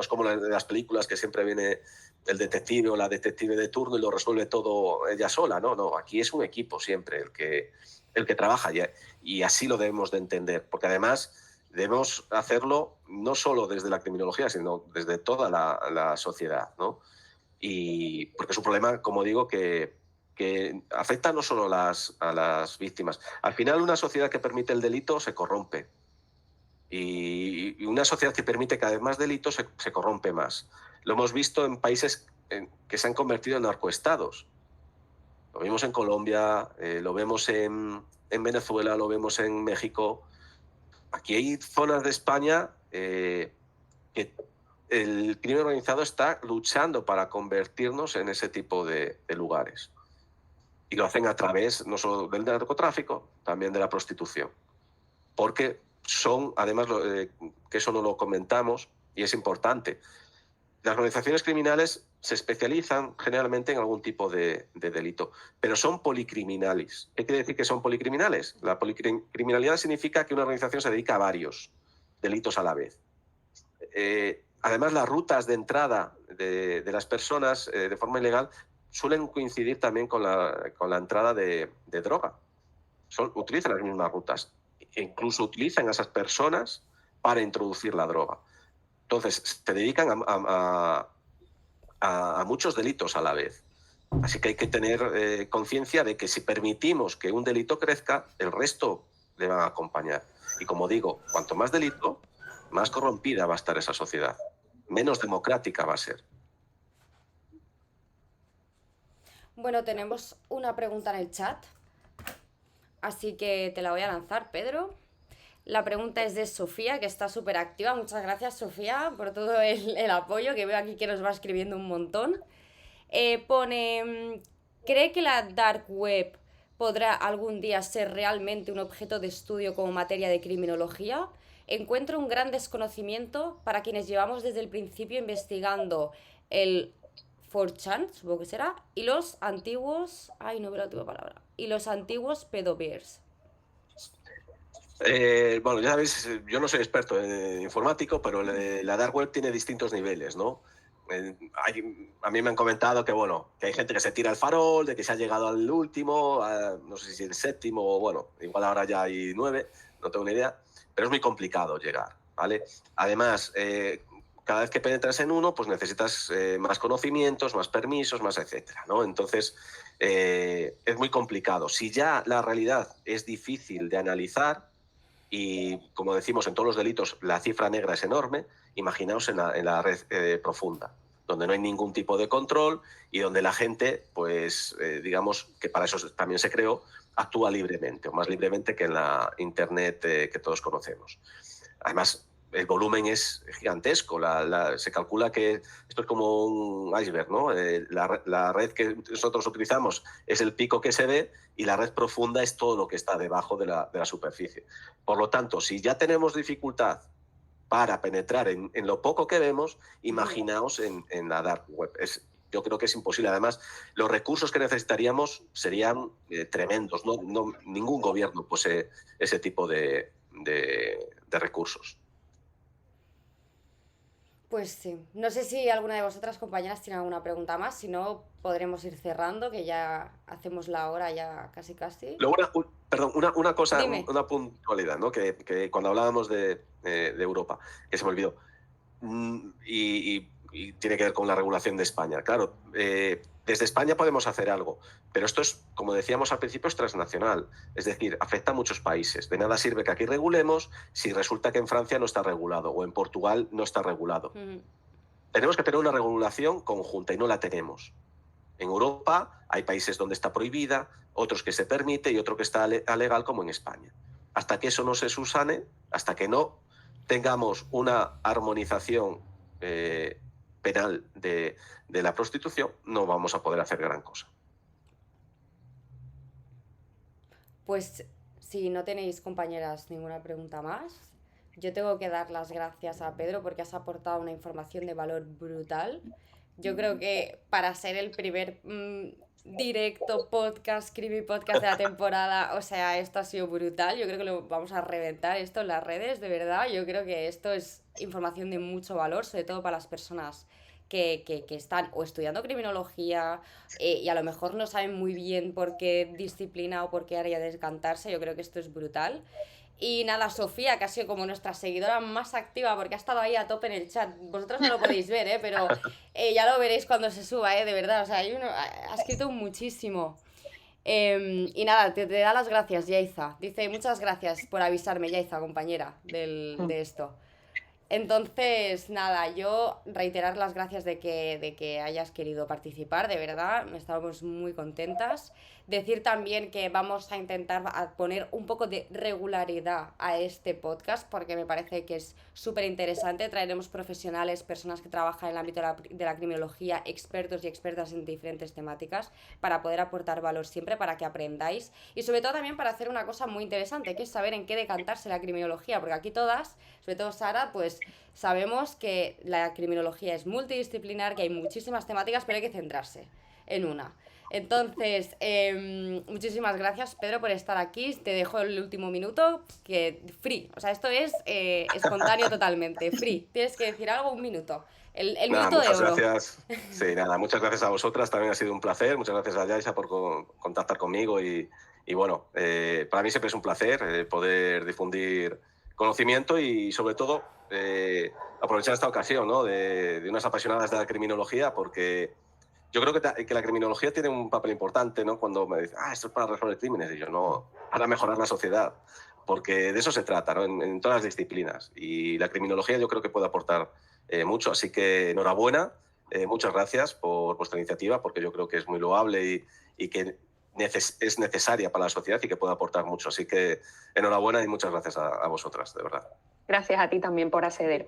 es como en las películas que siempre viene el detective o la detective de turno y lo resuelve todo ella sola, ¿no? No, aquí es un equipo siempre el que trabaja y así lo debemos de entender, porque además debemos hacerlo no solo desde la criminología, sino desde toda la sociedad, ¿no? Y porque es un problema, como digo, que afecta no solo a las víctimas. Al final, una sociedad que permite el delito se corrompe. Y una sociedad que permite cada vez más delitos se corrompe más. Lo hemos visto en países que se han convertido en narcoestados. Lo vimos en Colombia, lo vemos en Venezuela, lo vemos en México. Aquí hay zonas de España que el crimen organizado está luchando para convertirnos en ese tipo de lugares. Y lo hacen a través no solo del narcotráfico, también de la prostitución. Porque son, además, que eso no lo comentamos y es importante, las organizaciones criminales se especializan generalmente en algún tipo de delito, pero son policriminales. ¿Qué quiere decir que son policriminales? La policriminalidad significa que una organización se dedica a varios delitos a la vez. Además, las rutas de entrada de las personas de forma ilegal suelen coincidir también con la entrada de droga. Utilizan las mismas rutas. E incluso utilizan a esas personas para introducir la droga. Entonces, se dedican a muchos delitos a la vez. Así que hay que tener conciencia de que si permitimos que un delito crezca, el resto le van a acompañar. Y como digo, cuanto más delito, más corrompida va a estar esa sociedad, menos democrática va a ser. Bueno, tenemos una pregunta en el chat, así que te la voy a lanzar, Pedro. La pregunta es de Sofía, que está súper activa. Muchas gracias, Sofía, por todo el apoyo, que veo aquí que nos va escribiendo un montón. Pone, ¿cree que la dark web podrá algún día ser realmente un objeto de estudio como materia de criminología, encuentro un gran desconocimiento para quienes llevamos desde el principio investigando el 4chan, supongo que será, y los antiguos... Ay, no veo la última palabra. Y los antiguos pedobears. Bueno, ya sabéis, yo no soy experto en informático, pero la dark web tiene distintos niveles, ¿no? A mí me han comentado que, bueno, que hay gente que se tira el farol, de que se ha llegado al último, no sé si el séptimo, o bueno, igual ahora ya hay 9, no tengo ni idea, pero es muy complicado llegar, ¿vale? Además, cada vez que penetras en uno, pues necesitas más conocimientos, más permisos, más etcétera, ¿no? Entonces, es muy complicado. Si ya la realidad es difícil de analizar, y como decimos, en todos los delitos la cifra negra es enorme, imaginaos en la red profunda, donde no hay ningún tipo de control y donde la gente, pues digamos que para eso también se creó, actúa libremente, o más libremente que en la Internet que todos conocemos. Además, el volumen es gigantesco. Se calcula que esto es como un iceberg, ¿no? La red que nosotros utilizamos es el pico que se ve y la red profunda es todo lo que está debajo de la superficie. Por lo tanto, si ya tenemos dificultad para penetrar en lo poco que vemos, imaginaos en la dark web. Yo creo que es imposible. Además, los recursos que necesitaríamos serían tremendos. Ningún gobierno posee ese tipo de recursos. Pues sí. No sé si alguna de vosotras, compañeras, tiene alguna pregunta más. Si no, podremos ir cerrando, que ya hacemos la hora ya casi casi. Luego una cosa, Dime. una puntualidad, ¿no? Que cuando hablábamos de Europa, que se me olvidó, y tiene que ver con la regulación de España. Claro, desde España podemos hacer algo, pero esto es, como decíamos al principio, es transnacional. Es decir, afecta a muchos países. De nada sirve que aquí regulemos si resulta que en Francia no está regulado o en Portugal no está regulado. Tenemos que tener una regulación conjunta y no la tenemos. En Europa hay países donde está prohibida, otros que se permite y otro que está legal, como en España. Hasta que eso no se subsane, hasta que no tengamos una armonización penal de la prostitución, no vamos a poder hacer gran cosa. Pues si no tenéis, compañeras, ninguna pregunta más, yo tengo que dar las gracias a Pedro porque has aportado una información de valor brutal. Yo creo que para ser el primer directo podcast, creepy podcast de la temporada, o sea, esto ha sido brutal. Yo creo que lo vamos a reventar esto en las redes, de verdad. Yo creo que esto es información de mucho valor, sobre todo para las personas que están o estudiando criminología y a lo mejor no saben muy bien por qué disciplina o por qué área decantarse. Yo creo que esto es brutal. Y nada, Sofía, que ha sido como nuestra seguidora más activa porque ha estado ahí a tope en el chat. Vosotros no lo podéis ver, pero ya lo veréis cuando se suba, de verdad. O sea, ha escrito muchísimo. Y nada, te da las gracias, Yaiza. Dice, muchas gracias por avisarme, Yaiza, compañera, de esto. Entonces, nada, yo reiterar las gracias de que hayas querido participar, de verdad, estamos muy contentas. Decir también que vamos a intentar poner un poco de regularidad a este podcast porque me parece que es súper interesante. Traeremos profesionales, personas que trabajan en el ámbito de la criminología, expertos y expertas en diferentes temáticas para poder aportar valor siempre, para que aprendáis y sobre todo también para hacer una cosa muy interesante, que es saber en qué decantarse la criminología, porque aquí todas, sobre todo Sara, pues sabemos que la criminología es multidisciplinar, que hay muchísimas temáticas, pero hay que centrarse en una. Entonces, muchísimas gracias, Pedro, por estar aquí. Te dejo el último minuto, que free. O sea, esto es espontáneo totalmente, free. Tienes que decir algo, un minuto. El minuto de oro. Muchas gracias. Sí, nada, muchas gracias a vosotras. También ha sido un placer. Muchas gracias a Yaiza por contactar conmigo. Y bueno, para mí siempre es un placer poder difundir conocimiento y, sobre todo, aprovechar esta ocasión, ¿no? de unas apasionadas de la criminología, porque yo creo que la criminología tiene un papel importante, ¿no? Cuando me dicen, esto es para resolver crímenes, y yo, no, para mejorar la sociedad, porque de eso se trata, ¿no? En todas las disciplinas. Y la criminología yo creo que puede aportar mucho, así que enhorabuena, muchas gracias por vuestra iniciativa, porque yo creo que es muy loable y que es necesaria para la sociedad y que puede aportar mucho. Así que enhorabuena y muchas gracias a vosotras, de verdad. Gracias a ti también por acceder.